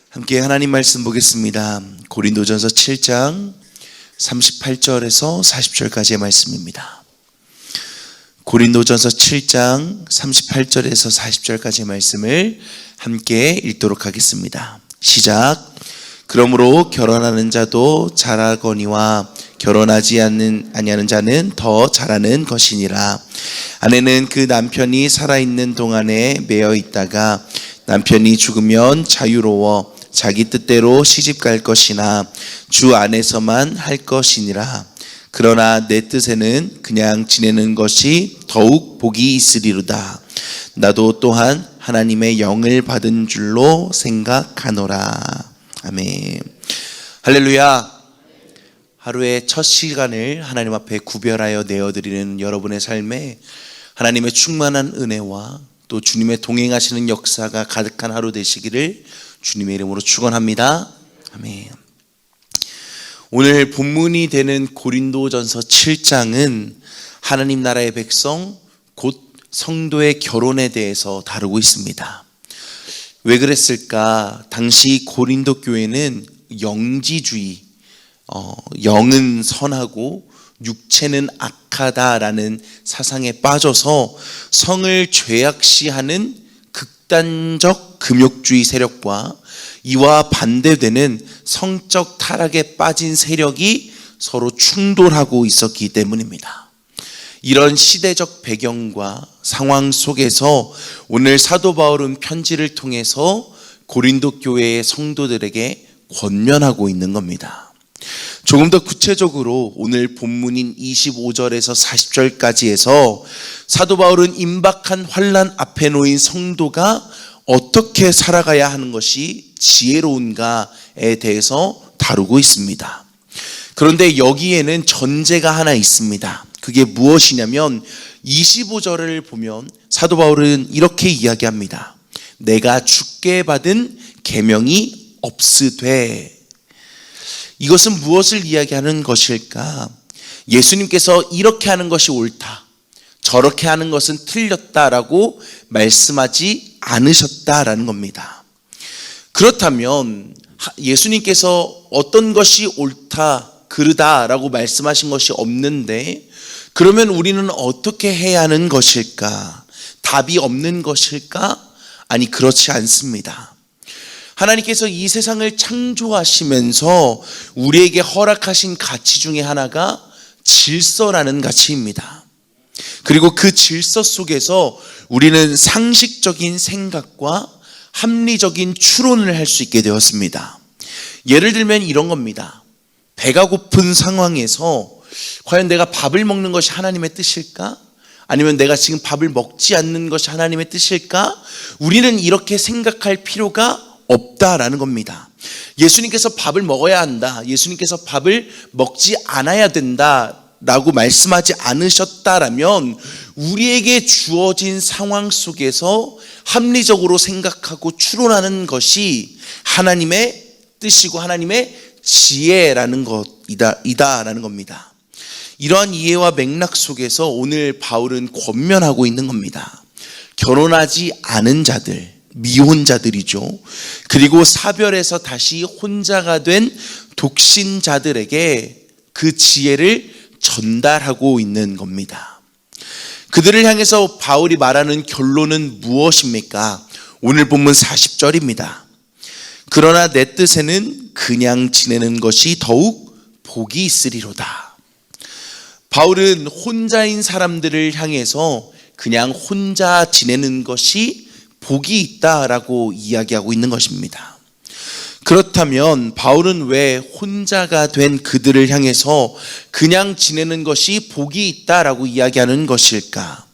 함께 하나님 말씀 보겠습니다. 고린도전서 7장 38절에서 40절까지의 말씀입니다. 고린도전서 7장 38절에서 40절까지의 말씀을 함께 읽도록 하겠습니다. 시작. 그러므로 결혼하는 자도 잘하거니와 결혼하지 아니하는 자는 더 잘하는 것이니라. 아내는 그 남편이 살아있는 동안에 매여 있다가 남편이 죽으면 자유로워 자기 뜻대로 시집갈 것이나 주 안에서만 할 것이니라. 그러나 내 뜻에는 그냥 지내는 것이 더욱 복이 있으리로다. 나도 또한 하나님의 영을 받은 줄로 생각하노라. 아멘. 할렐루야. 하루의 첫 시간을 하나님 앞에 구별하여 내어드리는 여러분의 삶에 하나님의 충만한 은혜와 또 주님의 동행하시는 역사가 가득한 하루 되시기를 주님의 이름으로 축원합니다. 아멘. 오늘 본문이 되는 고린도전서 7장은 하나님 나라의 백성 곧 성도의 결혼에 대해서 다루고 있습니다. 왜 그랬을까? 당시 고린도 교회는 영지주의, 영은 선하고 육체는 악하다라는 사상에 빠져서 성을 죄악시하는 극단적 금욕주의 세력과 이와 반대되는 성적 타락에 빠진 세력이 서로 충돌하고 있었기 때문입니다. 이런 시대적 배경과 상황 속에서 오늘 사도 바울은 편지를 통해서 고린도 교회의 성도들에게 권면하고 있는 겁니다. 조금 더 구체적으로 오늘 본문인 25절에서 40절까지에서 사도 바울은 임박한 환난 앞에 놓인 성도가 어떻게 살아가야 하는 것이 지혜로운가에 대해서 다루고 있습니다. 그런데 여기에는 전제가 하나 있습니다. 그게 무엇이냐면 25절을 보면 사도 바울은 이렇게 이야기합니다. 내가 주께 받은 계명이 없으되. 이것은 무엇을 이야기하는 것일까? 예수님께서 이렇게 하는 것이 옳다, 저렇게 하는 것은 틀렸다라고 말씀하지 않으셨다라는 겁니다. 그렇다면 예수님께서 어떤 것이 옳다, 그르다라고 말씀하신 것이 없는데 그러면 우리는 어떻게 해야 하는 것일까? 답이 없는 것일까? 아니, 그렇지 않습니다. 하나님께서 이 세상을 창조하시면서 우리에게 허락하신 가치 중에 하나가 질서라는 가치입니다. 그리고 그 질서 속에서 우리는 상식적인 생각과 합리적인 추론을 할 수 있게 되었습니다. 예를 들면 이런 겁니다. 배가 고픈 상황에서 과연 내가 밥을 먹는 것이 하나님의 뜻일까? 아니면 내가 지금 밥을 먹지 않는 것이 하나님의 뜻일까? 우리는 이렇게 생각할 필요가 없다라는 겁니다. 예수님께서 밥을 먹어야 한다, 예수님께서 밥을 먹지 않아야 된다라고 말씀하지 않으셨다라면 우리에게 주어진 상황 속에서 합리적으로 생각하고 추론하는 것이 하나님의 뜻이고 하나님의 지혜라는 것이다라는 겁니다. 이러한 이해와 맥락 속에서 오늘 바울은 권면하고 있는 겁니다. 결혼하지 않은 자들, 미혼자들이죠. 그리고 사별해서 다시 혼자가 된 독신자들에게 그 지혜를 전달하고 있는 겁니다. 그들을 향해서 바울이 말하는 결론은 무엇입니까? 오늘 본문 40절입니다. 그러나 내 뜻에는 그냥 지내는 것이 더욱 복이 있으리로다. 바울은 혼자인 사람들을 향해서 그냥 혼자 지내는 것이 복이 있다라고 이야기하고 있는 것입니다. 그렇다면 바울은 왜 혼자가 된 그들을 향해서 그냥 지내는 것이 복이 있다라고 이야기하는 것일까?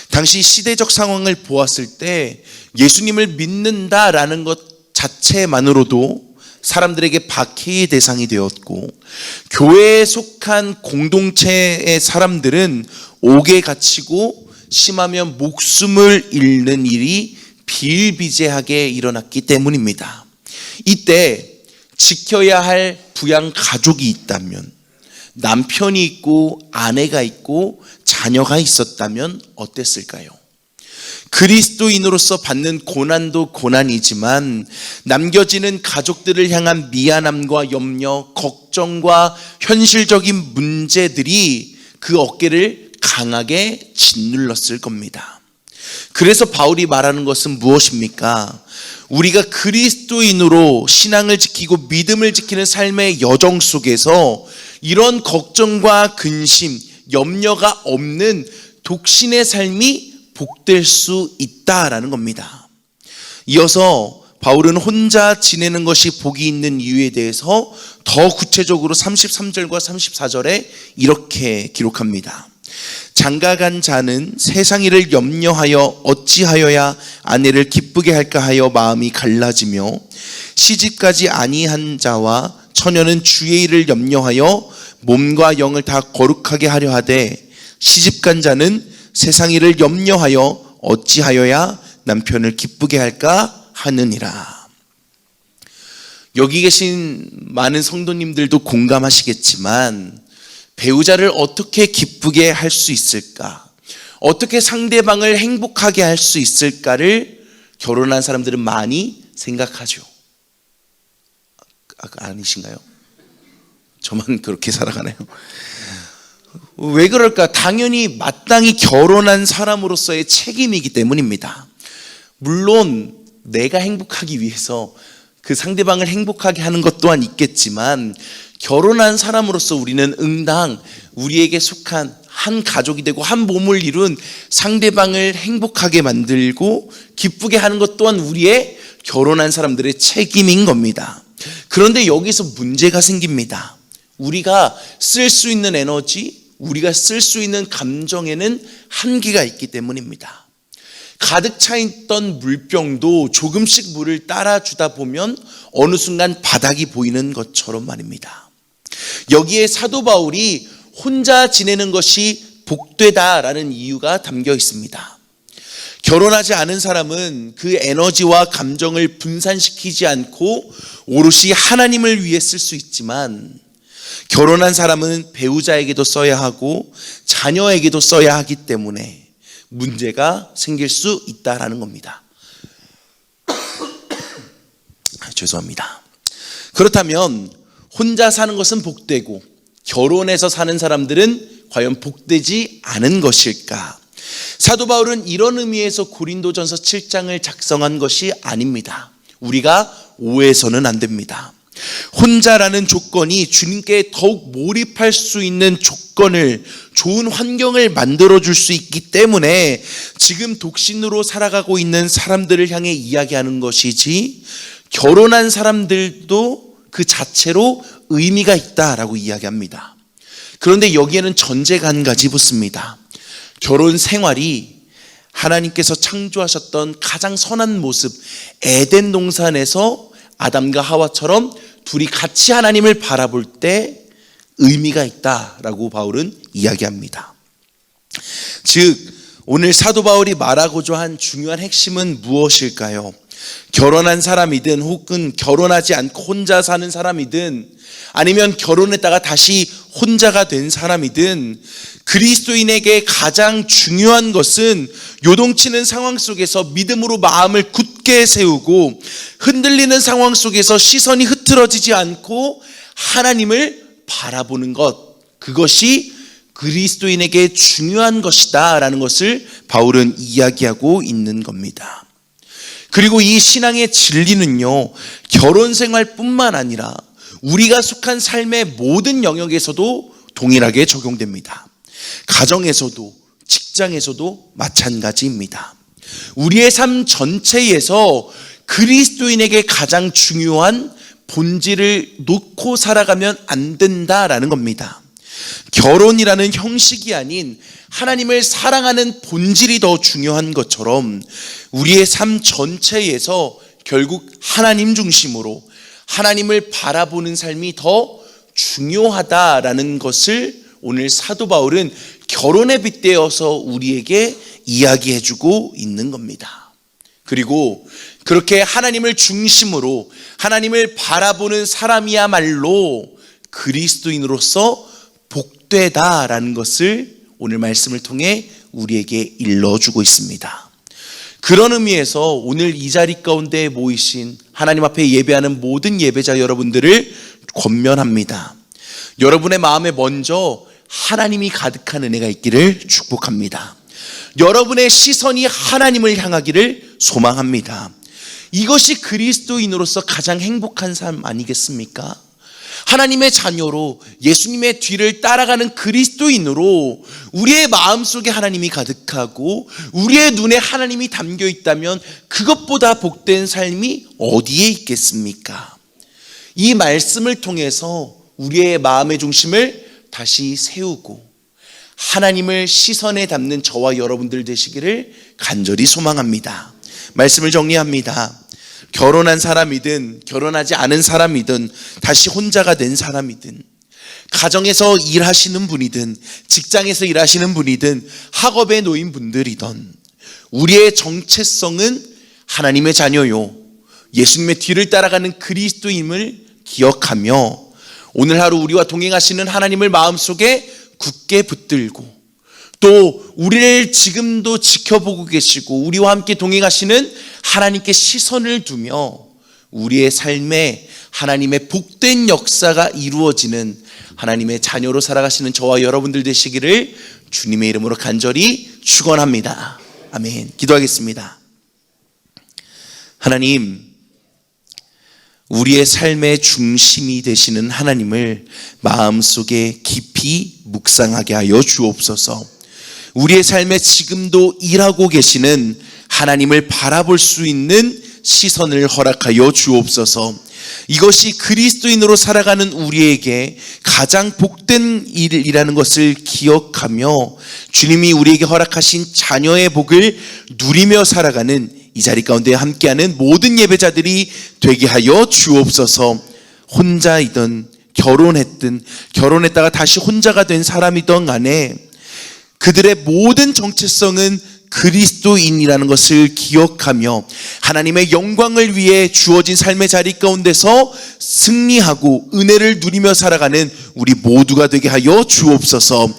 당시 시대적 상황을 보았을 때 예수님을 믿는다라는 것 자체만으로도 사람들에게 박해의 대상이 되었고, 교회에 속한 공동체의 사람들은 옥에 갇히고 심하면 목숨을 잃는 일이 비일비재하게 일어났기 때문입니다. 이때 지켜야 할 부양 가족이 있다면, 남편이 있고 아내가 있고 자녀가 있었다면 어땠을까요? 그리스도인으로서 받는 고난도 고난이지만 남겨지는 가족들을 향한 미안함과 염려, 걱정과 현실적인 문제들이 그 어깨를 강하게 짓눌렀을 겁니다. 그래서 바울이 말하는 것은 무엇입니까? 우리가 그리스도인으로 신앙을 지키고 믿음을 지키는 삶의 여정 속에서 이런 걱정과 근심, 염려가 없는 독신의 삶이 복될 수 있다라는 겁니다. 이어서 바울은 혼자 지내는 것이 복이 있는 이유에 대해서 더 구체적으로 33절과 34절에 이렇게 기록합니다. 장가간 자는 세상 일을 염려하여 어찌하여야 아내를 기쁘게 할까 하여 마음이 갈라지며, 시집가지 아니한 자와 처녀는 주의 일을 염려하여 몸과 영을 다 거룩하게 하려 하되, 시집간 자는 세상 일을 염려하여 어찌하여야 남편을 기쁘게 할까 하느니라. 여기 계신 많은 성도님들도 공감하시겠지만, 배우자를 어떻게 기쁘게 할 수 있을까? 어떻게 상대방을 행복하게 할 수 있을까를 결혼한 사람들은 많이 생각하죠. 아니신가요? 저만 그렇게 살아가나요? 왜 그럴까? 당연히 마땅히 결혼한 사람으로서의 책임이기 때문입니다. 물론 내가 행복하기 위해서 그 상대방을 행복하게 하는 것 또한 있겠지만, 결혼한 사람으로서 우리는 응당 우리에게 속한 한 가족이 되고 한 몸을 이룬 상대방을 행복하게 만들고 기쁘게 하는 것 또한 우리의 결혼한 사람들의 책임인 겁니다. 그런데 여기서 문제가 생깁니다. 우리가 쓸 수 있는 에너지, 우리가 쓸 수 있는 감정에는 한계가 있기 때문입니다. 가득 차 있던 물병도 조금씩 물을 따라주다 보면 어느 순간 바닥이 보이는 것처럼 말입니다. 여기에 사도 바울이 혼자 지내는 것이 복되다라는 이유가 담겨 있습니다. 결혼하지 않은 사람은 그 에너지와 감정을 분산시키지 않고 오롯이 하나님을 위해 쓸 수 있지만, 결혼한 사람은 배우자에게도 써야 하고 자녀에게도 써야 하기 때문에 문제가 생길 수 있다라는 겁니다. 죄송합니다. 그렇다면 혼자 사는 것은 복되고 결혼해서 사는 사람들은 과연 복되지 않은 것일까? 사도 바울은 이런 의미에서 고린도전서 7장을 작성한 것이 아닙니다. 우리가 오해해서는 안 됩니다. 혼자라는 조건이 주님께 더욱 몰입할 수 있는 조건을, 좋은 환경을 만들어줄 수 있기 때문에 지금 독신으로 살아가고 있는 사람들을 향해 이야기하는 것이지, 결혼한 사람들도 그 자체로 의미가 있다라고 이야기합니다. 그런데 여기에는 전제가 한 가지 붙습니다. 결혼 생활이 하나님께서 창조하셨던 가장 선한 모습, 에덴 동산에서 아담과 하와처럼 둘이 같이 하나님을 바라볼 때 의미가 있다라고 바울은 이야기합니다. 즉, 오늘 사도 바울이 말하고자 한 중요한 핵심은 무엇일까요? 결혼한 사람이든 혹은 결혼하지 않고 혼자 사는 사람이든 아니면 결혼했다가 다시 혼자가 된 사람이든, 그리스도인에게 가장 중요한 것은 요동치는 상황 속에서 믿음으로 마음을 굳게 세우고 흔들리는 상황 속에서 시선이 흐트러지지 않고 하나님을 바라보는 것, 그것이 그리스도인에게 중요한 것이다 라는 것을 바울은 이야기하고 있는 겁니다. 그리고 이 신앙의 진리는요, 결혼 생활뿐만 아니라 우리가 속한 삶의 모든 영역에서도 동일하게 적용됩니다. 가정에서도 직장에서도 마찬가지입니다. 우리의 삶 전체에서 그리스도인에게 가장 중요한 본질을 놓고 살아가면 안 된다라는 겁니다. 결혼이라는 형식이 아닌 하나님을 사랑하는 본질이 더 중요한 것처럼 우리의 삶 전체에서 결국 하나님 중심으로 하나님을 바라보는 삶이 더 중요하다라는 것을 오늘 사도 바울은 결혼에 빗대어서 우리에게 이야기해주고 있는 겁니다. 그리고 그렇게 하나님을 중심으로 하나님을 바라보는 사람이야말로 그리스도인으로서 복되다라는 것을 오늘 말씀을 통해 우리에게 일러주고 있습니다. 그런 의미에서 오늘 이 자리 가운데 모이신 하나님 앞에 예배하는 모든 예배자 여러분들을 권면합니다. 여러분의 마음에 먼저 하나님이 가득한 은혜가 있기를 축복합니다. 여러분의 시선이 하나님을 향하기를 소망합니다. 이것이 그리스도인으로서 가장 행복한 삶 아니겠습니까? 하나님의 자녀로 예수님의 뒤를 따라가는 그리스도인으로 우리의 마음속에 하나님이 가득하고 우리의 눈에 하나님이 담겨 있다면 그것보다 복된 삶이 어디에 있겠습니까? 이 말씀을 통해서 우리의 마음의 중심을 다시 세우고 하나님을 시선에 담는 저와 여러분들 되시기를 간절히 소망합니다. 말씀을 정리합니다. 결혼한 사람이든 결혼하지 않은 사람이든 다시 혼자가 된 사람이든 가정에서 일하시는 분이든 직장에서 일하시는 분이든 학업에 놓인 분들이든 우리의 정체성은 하나님의 자녀요 예수님의 뒤를 따라가는 그리스도임을 기억하며 오늘 하루 우리와 동행하시는 하나님을 마음속에 굳게 붙들고 또 우리를 지금도 지켜보고 계시고 우리와 함께 동행하시는 하나님께 시선을 두며 우리의 삶에 하나님의 복된 역사가 이루어지는 하나님의 자녀로 살아가시는 저와 여러분들 되시기를 주님의 이름으로 간절히 축원합니다. 아멘. 기도하겠습니다. 하나님, 우리의 삶의 중심이 되시는 하나님을 마음속에 깊이 묵상하게 하여 주옵소서. 우리의 삶에 지금도 일하고 계시는 하나님을 바라볼 수 있는 시선을 허락하여 주옵소서. 이것이 그리스도인으로 살아가는 우리에게 가장 복된 일이라는 것을 기억하며 주님이 우리에게 허락하신 자녀의 복을 누리며 살아가는 이 자리 가운데 함께하는 모든 예배자들이 되게 하여 주옵소서. 혼자이든 결혼했든 결혼했다가 다시 혼자가 된 사람이든 간에 그들의 모든 정체성은 그리스도인이라는 것을 기억하며 하나님의 영광을 위해 주어진 삶의 자리 가운데서 승리하고 은혜를 누리며 살아가는 우리 모두가 되게 하여 주옵소서.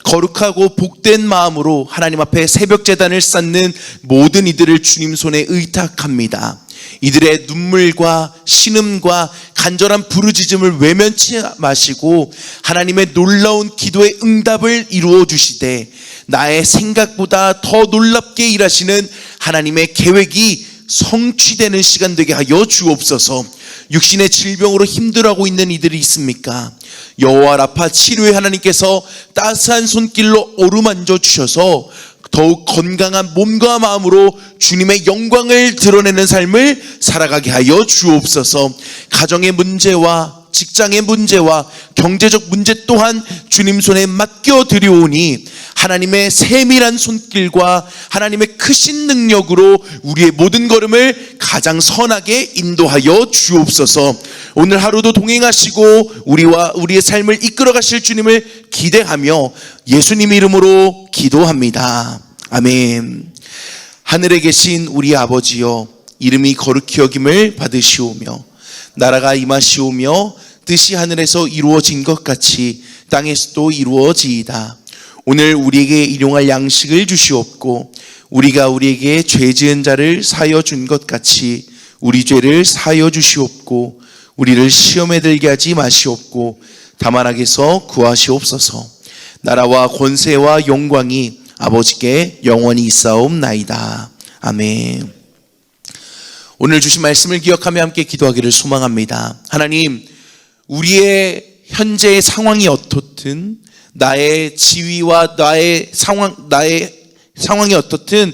거룩하고 복된 마음으로 하나님 앞에 새벽 제단을 쌓는 모든 이들을 주님 손에 의탁합니다. 이들의 눈물과 신음과 간절한 부르짖음을 외면치 마시고 하나님의 놀라운 기도의 응답을 이루어 주시되 나의 생각보다 더 놀랍게 일하시는 하나님의 계획이 성취되는 시간 되게 하여 주옵소서. 육신의 질병으로 힘들어하고 있는 이들이 있습니까? 여호와 라파 치료의 하나님께서 따스한 손길로 어루만져 주셔서 더욱 건강한 몸과 마음으로 주님의 영광을 드러내는 삶을 살아가게 하여 주옵소서. 가정의 문제와 직장의 문제와 경제적 문제 또한 주님 손에 맡겨 드리오니 하나님의 세밀한 손길과 하나님의 크신 능력으로 우리의 모든 걸음을 가장 선하게 인도하여 주옵소서. 오늘 하루도 동행하시고 우리와 우리의 삶을 이끌어 가실 주님을 기대하며 예수님 이름으로 기도합니다. 아멘. 하늘에 계신 우리 아버지여, 이름이 거룩히 여김을 받으시오며 나라가 임하시오며 뜻이 하늘에서 이루어진 것 같이 땅에서도 이루어지이다. 오늘 우리에게 일용할 양식을 주시옵고 우리가 우리에게 죄 지은 자를 사하여 준 것 같이 우리 죄를 사하여 주시옵고 우리를 시험에 들게 하지 마시옵고 다만 악에서 구하시옵소서. 나라와 권세와 영광이 아버지께 영원히 있사옵나이다. 아멘. 오늘 주신 말씀을 기억하며 함께 기도하기를 소망합니다. 하나님, 우리의 현재의 상황이 어떻든 나의 지위와 나의 상황이 어떻든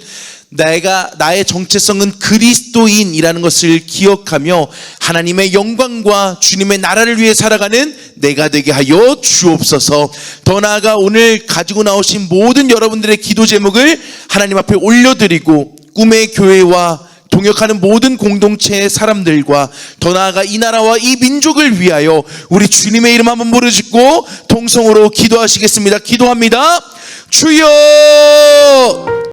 나의 정체성은 그리스도인이라는 것을 기억하며 하나님의 영광과 주님의 나라를 위해 살아가는 내가 되게 하여 주옵소서. 더 나아가 오늘 가지고 나오신 모든 여러분들의 기도 제목을 하나님 앞에 올려드리고 꿈의 교회와 동역하는 모든 공동체의 사람들과 더 나아가 이 나라와 이 민족을 위하여 우리 주님의 이름 한번 부르짖고 통성으로 기도하시겠습니다. 기도합니다. 주여!